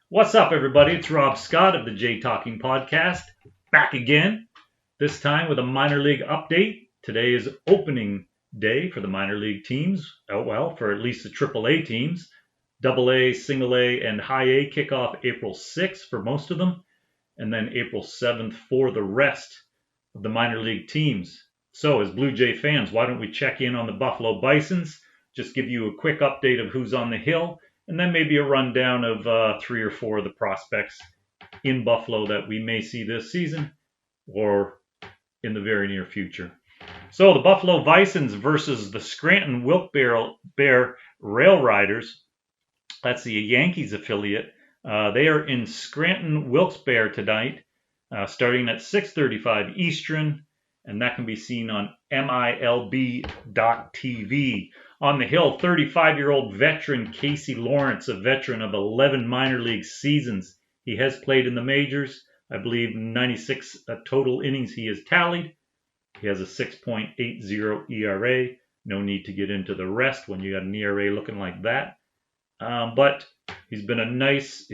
What's up, everybody? It's Rob Scott of the J Talking Podcast, back again, this time with a minor league update. Today is opening day for the minor league teams. Oh, well, for at least the AAA teams. AA, Single A, and High A kick off April 6th for most of them, and then April 7th for the rest of the minor league teams. So, as Blue Jay fans, why don't we check in on the Buffalo Bisons, just give you a quick update of who's on the hill, and then maybe a rundown of 3 or 4 of the prospects in Buffalo that we may see this season or in the very near future. So the Buffalo Bisons versus the Scranton Wilkes-Barre Railriders. That's the Yankees affiliate. They are in Scranton Wilkes-Barre tonight, starting at 6:35 Eastern, and that can be seen on MILB.TV. On the hill, 35-year-old veteran Casey Lawrence, a veteran of 11 minor league seasons. He has played in the majors. I believe 96 total innings he has tallied. He has a 6.80 ERA. No need to get into the rest when you got an ERA looking like that. But he's been a nice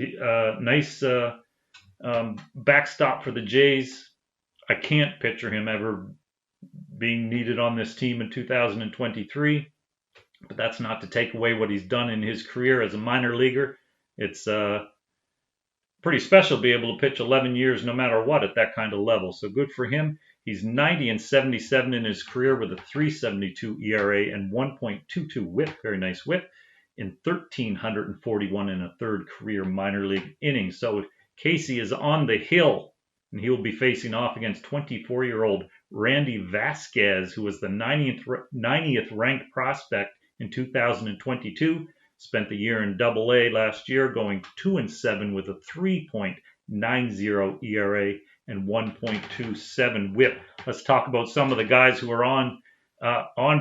backstop for the Jays. I can't picture him ever being needed on this team in 2023. But that's not to take away what he's done in his career as a minor leaguer. It's pretty special to be able to pitch 11 years no matter what at that kind of level. So good for him. He's 90 and 77 in his career with a 3.72 ERA and 1.22 whip, very nice whip, in 1,341 and a third career minor league innings. So Casey is on the hill, and he will be facing off against 24-year-old Randy Vasquez, who was the 90th ranked prospect in 2022, spent the year in AA last year, going 2-7 with a 3.90 ERA and 1.27 WHIP. Let's talk about some of the guys who are on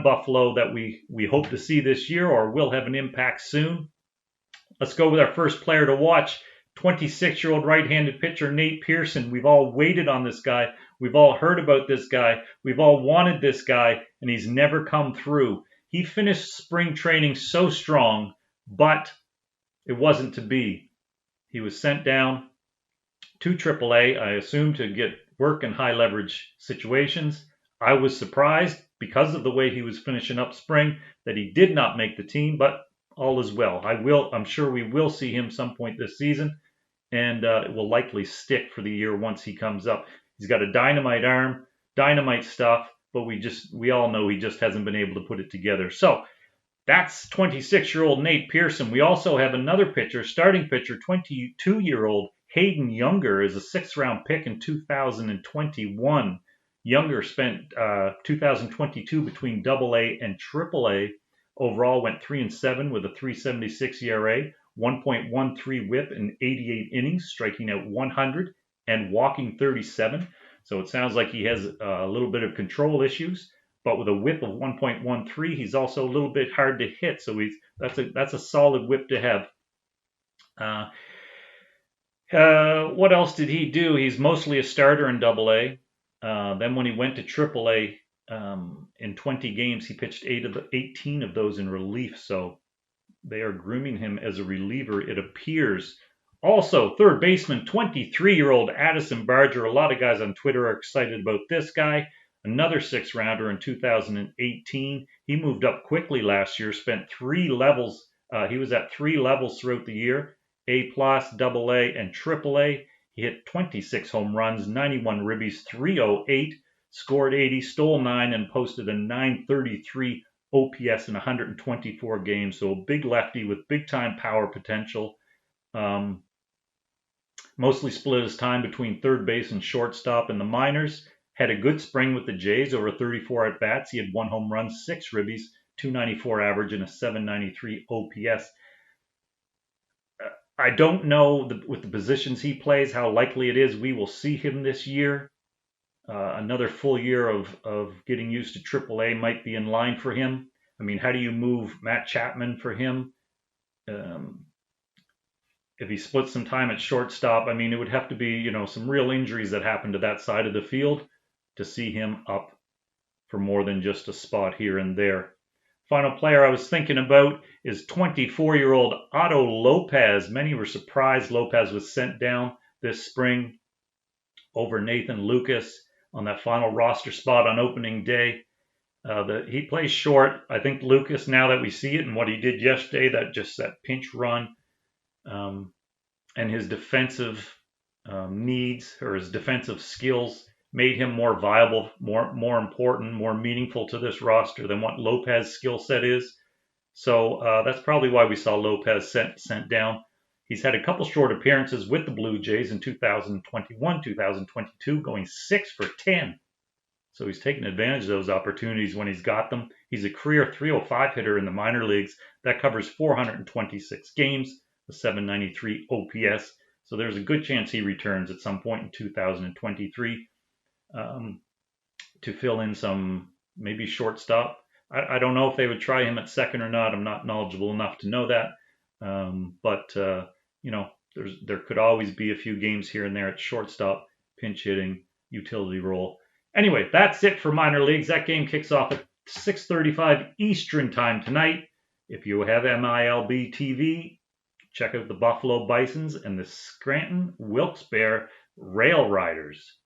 Buffalo that we hope to see this year or will have an impact soon. Let's go with our first player to watch. 26-year-old right-handed pitcher Nate Pearson. We've all waited on this guy. We've all heard about this guy. We've all wanted this guy, and he's never come through. He finished spring training so strong, but it wasn't to be. He was sent down to AAA, I assume, to get work in high leverage situations. I was surprised because of the way he was finishing up spring that he did not make the team, but all is well. I'm sure we will see him some point this season, and it will likely stick for the year once he comes up. He's got a dynamite arm, dynamite stuff, but we all know he just hasn't been able to put it together. So that's 26-year-old Nate Pearson. We also have another pitcher, starting pitcher, 22-year-old Hayden Younger, is a 6th-round pick in 2021. Younger spent 2022 between AA and AAA. Overall went 3-7 with a 3.76 ERA, 1.13 WHIP in 88 innings, striking out 100 and walking 37. So it sounds like he has a little bit of control issues, but with a whip of 1.13, he's also a little bit hard to hit. So that's a solid whip to have. What else did he do? He's mostly a starter in AA. Then when he went to AAA, in 20 games, he pitched 18 of those in relief. So they are grooming him as a reliever, it appears. Also, third baseman, 23-year-old Addison Barger. A lot of guys on Twitter are excited about this guy. Another 6th-rounder in 2018. He moved up quickly last year, spent 3 levels. He was at 3 levels throughout the year, A+, AA, and AAA. He hit 26 home runs, 91 ribbies, 308, scored 80, stole 9, and posted a 933 OPS in 124 games. So a big lefty with big-time power potential. Mostly split his time between third base and shortstop in the minors. Had a good spring with the Jays, over 34 at-bats. He had 1 home run, 6 ribbies, 294 average, and a 793 OPS. I don't know with the positions he plays how likely it is we will see him this year. Another full year of getting used to AAA might be in line for him. I mean, how do you move Matt Chapman for him? If he splits some time at shortstop, I mean, it would have to be, some real injuries that happen to that side of the field to see him up for more than just a spot here and there. Final player I was thinking about is 24-year-old Otto Lopez. Many were surprised Lopez was sent down this spring over Nathan Lucas on that final roster spot on opening day. He plays short. I think Lucas, now that we see it and what he did yesterday, that pinch run, and his defensive needs or his defensive skills made him more viable, more important, more meaningful to this roster than what Lopez's skill set is. So that's probably why we saw Lopez sent down. He's had a couple short appearances with the Blue Jays in 2021, 2022, going 6 for 10. So he's taken advantage of those opportunities when he's got them. He's a career .305 hitter in the minor leagues. That covers 426 games, a .793 OPS. So there's a good chance he returns at some point in 2023 to fill in some maybe shortstop. I don't know if they would try him at second or not. I'm not knowledgeable enough to know that. But there could always be a few games here and there at shortstop, pinch hitting, utility role. Anyway, that's it for minor leagues. That game kicks off at 6:35 Eastern time tonight. If you have MILB TV, check out the Buffalo Bisons and the Scranton Wilkes-Barre Railriders.